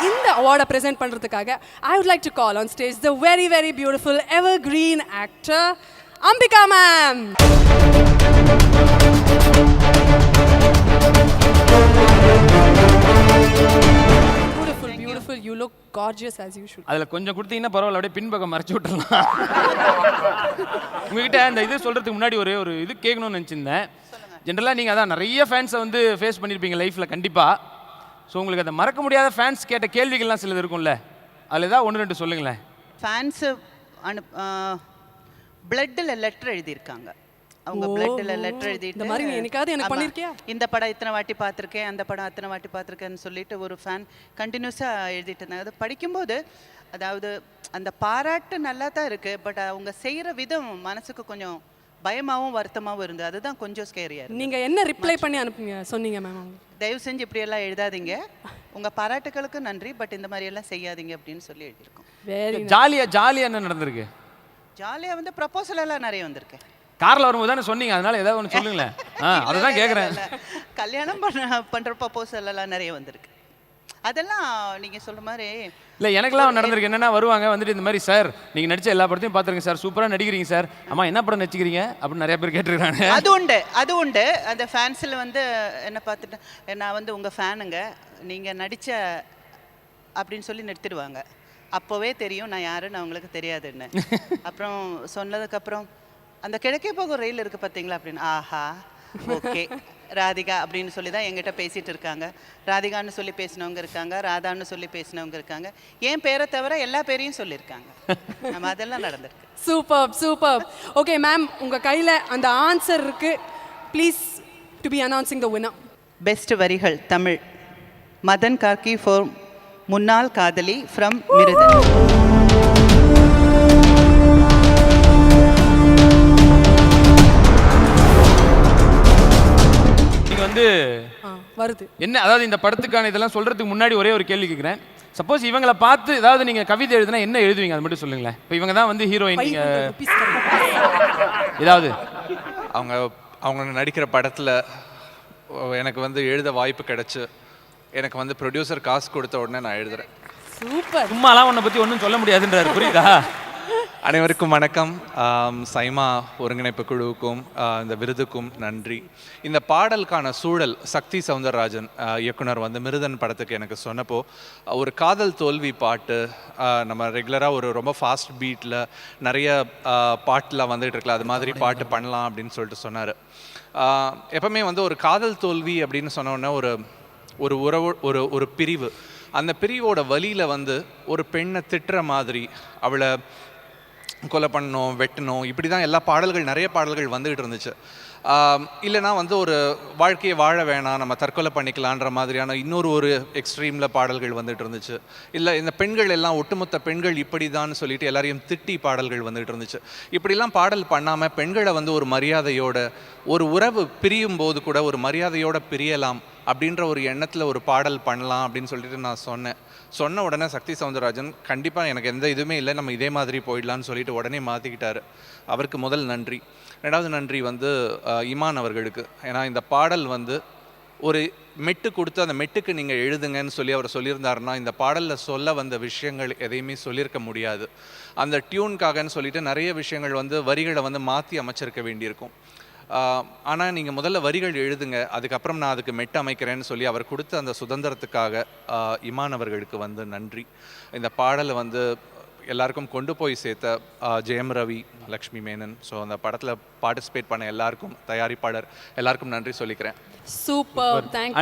இந்த அவார்டை ப்ரெசென்ட் பண்ணுறதுக்காக I would like to call on stage the very very beautiful ever green actor Ambika ma'am. Beautiful, you look gorgeous as usual. அதுல கொஞ்சம் கொடுத்தீங்கன்னா பரவாயில்ல, அப்படியே பின்பக்கம் மறைச்சு விட்டுறலாம். உங்ககிட்ட அந்த இது சொல்றதுக்கு முன்னாடி ஒரு இது கேட்கணும்னு நினச்சிருந்தேன். ஜென்ரலாக நீங்கள் அதான் நிறைய ஃபேன்ஸை வந்து ஃபேஸ் பண்ணியிருப்பீங்க லைஃப்பில் கண்டிப்பாக. ஸோ உங்களுக்கு அந்த மறக்க முடியாத ஃபேன்ஸ் கேட்ட கேள்விகள்லாம் சிலது இருக்கும்ல, அதில் ஏதாவது ஒன்று ரெண்டு சொல்லுங்களேன். ஃபேன்ஸு பிளட்டில் லெட்டர் எழுதியிருக்காங்க. அவங்க பிளட்டில் லெட்டர் எழுதிட்டு இந்த மாதிரி என்னைக்காவது எனக்கு பண்ணிருக்கியா, இந்த படம் இத்தனை வாட்டி பார்த்துருக்கேன், அந்த படம் அத்தனை வாட்டி பார்த்துருக்கேன்னு சொல்லிட்டு ஒரு ஃபேன் கண்டினியூஸாக எழுதிட்டு இருந்தாங்க. அது படிக்கும்போது அதாவது அந்த பாராட்டு நல்லா தான் இருக்குது, பட் அவங்க செய்கிற விதம் மனசுக்கு கொஞ்சம் பயமாகவும் வருத்தமாகவும் இருந்தது. அதுதான் கொஞ்சம் ஸ்கேரியாக. நீங்கள் என்ன ரிப்ளை பண்ணி அனுப்புங்க சொன்னீங்க மேம்? தயவு செஞ்சு இப்படியெல்லாம் எழுதாதீங்க, உங்கள் பாராட்டுகளுக்கு நன்றி, பட் இந்த மாதிரியெல்லாம் செய்யாதீங்க அப்படின்னு சொல்லி எழுதியிருக்கோம். வெரி ஜாலியாக என்ன நடந்திருக்கு? ஜாலியாக வந்து ப்ரப்போசல் எல்லாம் நிறைய வந்திருக்கு. காரில் வரும்போது தானே சொன்னீங்க, அதனால ஏதாவது ஒன்று சொல்லுங்களேன். அதை தான் கேட்குறேன். கல்யாணம் பண்ணுற ப்ரப்போசல் எல்லாம் நிறைய வந்திருக்கு. அதெல்லாம் நீங்கள் சொல்கிற மாதிரி இல்லை, எனக்குலாம் நடந்திருக்கு. என்னென்னா வருவாங்க வந்துட்டு இந்த மாதிரி, சார் நீங்கள் நடித்த எல்லா படத்தையும் பார்த்துருங்க சார், சூப்பராக நடிக்கிறீங்க சார், அம்மா என்ன படம் நடிச்சிக்கிறீங்க அப்படின்னு நிறைய பேர் கேட்டுருக்காங்க. அது உண்டு. அந்த ஃபேன்ஸில் வந்து என்ன பார்த்துட்டு, நான் வந்து உங்கள் ஃபேனுங்க, நீங்கள் நடித்த அப்படின்னு சொல்லி நிறுத்திடுவாங்க. அப்போவே தெரியும் நான் யாருன்னு அவங்களுக்கு தெரியாதுன்னு. அப்புறம் சொன்னதுக்கப்புறம் அந்த கிழக்கே போகும் ரயில் இருக்குது பார்த்தீங்களா அப்படின்னு, ஆஹா ஓகே ராதிகா அப்படின்னு சொல்லி தான் எங்கிட்ட பேசிகிட்டு இருக்காங்க. ராதிகான்னு சொல்லி பேசினவங்க இருக்காங்க, ராதான்னு சொல்லி பேசினவங்க இருக்காங்க, என் பேரை தவிர எல்லா பேரையும் சொல்லியிருக்காங்க. நம்ம அதெல்லாம் நடந்திருக்கு. சூப்பர். ஓகே மேம், உங்கள் கையில் அந்த ஆன்சர் இருக்குது. Please to be announcing the winner. Best வரிகள் தமிழ், மதன் கார்கி ஃபார் முன்னாள் காதலி ஃப்ரம் மிருதன். வந்து வருது என்ன, அதாவது இந்த படத்துக்கான இதெல்லாம் சொல்றதுக்கு முன்னாடி ஒரே ஒரு கேள்வி கேட்குறேன். சப்போஸ் இவங்களை பார்த்து ஏதாவது நீங்கள் கவிதை எழுதுனா என்ன எழுதுவீங்க, அது மட்டும் சொல்லுங்களேன். இப்போ இவங்க தான் வந்து ஹீரோயின், ஏதாவது அவங்க நடிக்கிற படத்தில் எனக்கு வந்து எழுத வாய்ப்பு கிடைச்சு, எனக்கு வந்து ப்ரொடியூசர் காசு கொடுத்த உடனே நான் எழுதுறேன். சூப்பர். சும்மாலாம் உன்னை பற்றி ஒன்றும் சொல்ல முடியாதுன்றாரு, புரியுதா? அனைவருக்கும் வணக்கம். சைமா ஒருங்கிணைப்பு குழுவுக்கும் இந்த விருதுக்கும் நன்றி. இந்த பாடலுக்கான சூழல் சக்தி சவுந்தரராஜன் இயக்குனர் வந்து மிருதன் படத்துக்கு எனக்கு சொன்னப்போ, ஒரு காதல் தோல்வி பாட்டு, நம்ம ரெகுலராக ஒரு ரொம்ப ஃபாஸ்ட் பீட்டில் நிறைய பாட்டெலாம் வந்துகிட்டு இருக்கலாம், அது மாதிரி பாட்டு பண்ணலாம் அப்படின்னு சொல்லிட்டு சொன்னார். எப்பவுமே வந்து ஒரு காதல் தோல்வி அப்படின்னு சொன்னோன்னே ஒரு உறவு, ஒரு பிரிவு, அந்த பிரிவோட வழியில் வந்து ஒரு பெண்ணை திட்டுற மாதிரி, அவளை கொலை பண்ணணும், வெட்டணும், இப்படி தான் எல்லா பாடல்கள், நிறைய பாடல்கள் வந்துகிட்டு இருந்துச்சு. இல்லைனா வந்து ஒரு வாழ்க்கையை வாழ வேணாம், நம்ம தற்கொலை பண்ணிக்கலான்ற மாதிரியான ஒரு எக்ஸ்ட்ரீமில் பாடல்கள் வந்துட்டு இருந்துச்சு. இல்லை இந்த பெண்கள் எல்லாம், ஒட்டுமொத்த பெண்கள் இப்படி தான் சொல்லிட்டு எல்லாரையும் திட்டி பாடல்கள் வந்துட்டு இருந்துச்சு. இப்படிலாம் பாடல் பண்ணாமல் பெண்களை வந்து ஒரு மரியாதையோட, ஒரு உறவு பிரியும் போது கூட ஒரு மரியாதையோட பிரியலாம் அப்படின்ற ஒரு எண்ணத்தில் ஒரு பாடல் பண்ணலாம் அப்படின்னு சொல்லிட்டு நான் சொன்ன உடனே சக்தி சவுந்தரராஜன் கண்டிப்பாக எனக்கு எந்த இதுவுமே இல்லை, நம்ம இதே மாதிரி போயிடலான்னு சொல்லிட்டு உடனே மாற்றிக்கிட்டாரு. அவருக்கு முதல் நன்றி. ரெண்டாவது நன்றி வந்து இமான் அவர்களுக்கு. ஏன்னா இந்த பாடல் வந்து ஒரு மெட்டு கொடுத்து அந்த மெட்டுக்கு நீங்கள் எழுதுங்கன்னு சொல்லி அவர் சொல்லியிருந்தாருன்னா, இந்த பாடலில் சொல்ல வந்த விஷயங்கள் எதையுமே சொல்லியிருக்க முடியாது. அந்த டியூனுக்காகன்னு சொல்லிட்டு நிறைய விஷயங்கள் வந்து வரிகளை வந்து மாற்றி அமைச்சிருக்க வேண்டியிருக்கும். ஆனால் நீங்கள் முதல்ல வரிகள் எழுதுங்க, அதுக்கப்புறம் நான் அதுக்கு மெட்டு அமைக்கிறேன்னு சொல்லி அவர் கொடுத்த அந்த சுதந்திரத்துக்காக இமான் அவர்களுக்கு வந்து நன்றி. இந்த பாடலை வந்து எல்லாருக்கும் கொண்டு போய் சேர்த்த ஜெயம் ரவி, லக்ஷ்மி மேனன், ஸோ அந்த படத்தில் பார்ட்டிசிபேட் பண்ண எல்லாருக்கும், தயாரிப்பாளர் எல்லாருக்கும் நன்றி சொல்லிக்கிறேன். Super, thank you.